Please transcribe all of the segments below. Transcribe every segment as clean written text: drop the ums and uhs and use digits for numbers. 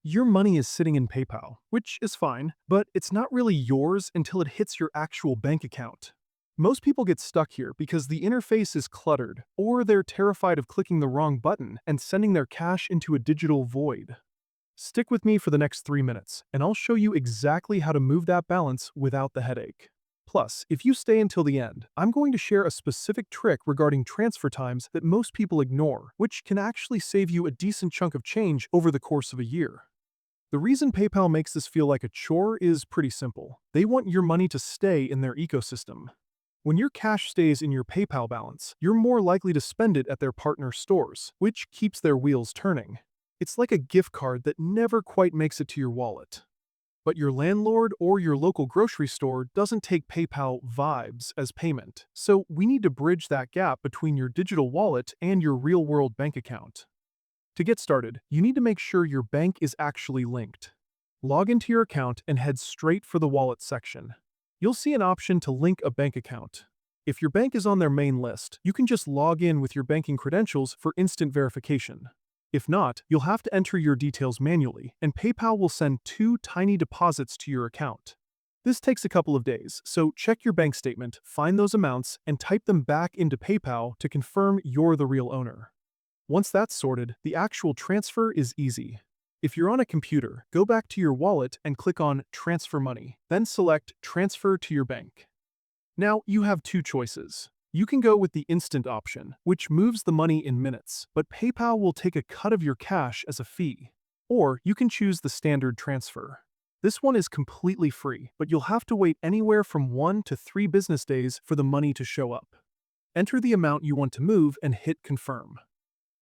Your money is sitting in PayPal, which is fine, but it's not really yours until it hits your actual bank account. Most people get stuck here because the interface is cluttered, or they're terrified of clicking the wrong button and sending their cash into a digital void. Stick with me for the next 3 minutes, and I'll show you exactly how to move that balance without the headache. Plus, if you stay until the end, I'm going to share a specific trick regarding transfer times that most people ignore, which can actually save you a decent chunk of change over the course of a year. The reason PayPal makes this feel like a chore is pretty simple. They want your money to stay in their ecosystem. When your cash stays in your PayPal balance, you're more likely to spend it at their partner stores, which keeps their wheels turning. It's like a gift card that never quite makes it to your wallet. But your landlord or your local grocery store doesn't take PayPal vibes as payment, so we need to bridge that gap between your digital wallet and your real-world bank account. To get started, you need to make sure your bank is actually linked. Log into your account and head straight for the Wallet section. You'll see an option to link a bank account. If your bank is on their main list, you can just log in with your banking credentials for instant verification. If not, you'll have to enter your details manually, and PayPal will send two tiny deposits to your account. This takes a couple of days, so check your bank statement, find those amounts, and type them back into PayPal to confirm you're the real owner. Once that's sorted, the actual transfer is easy. If you're on a computer, go back to your wallet and click on Transfer Money, then select Transfer to your bank. Now you have two choices. You can go with the instant option, which moves the money in minutes, but PayPal will take a cut of your cash as a fee. Or you can choose the standard transfer. This one is completely free, but you'll have to wait anywhere from 1 to 3 business days for the money to show up. Enter the amount you want to move and hit confirm.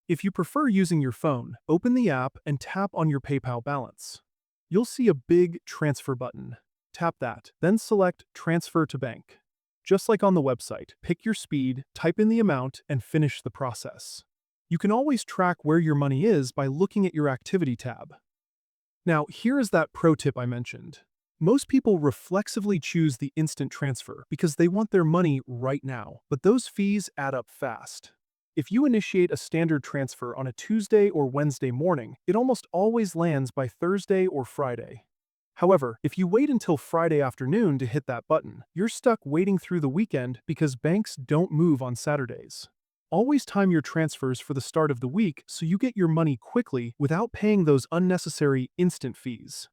If you prefer using your phone, open the app and tap on your PayPal balance. You'll see a big transfer button. Tap that, then select Transfer to Bank. Just like on the website, pick your speed, type in the amount, and finish the process. You can always track where your money is by looking at your Activity tab. Now, here is that pro tip I mentioned. Most people reflexively choose the instant transfer because they want their money right now, but those fees add up fast. If you initiate a standard transfer on a Tuesday or Wednesday morning, it almost always lands by Thursday or Friday. However, if you wait until Friday afternoon to hit that button, you're stuck waiting through the weekend because banks don't move on Saturdays. Always time your transfers for the start of the week so you get your money quickly without paying those unnecessary instant fees.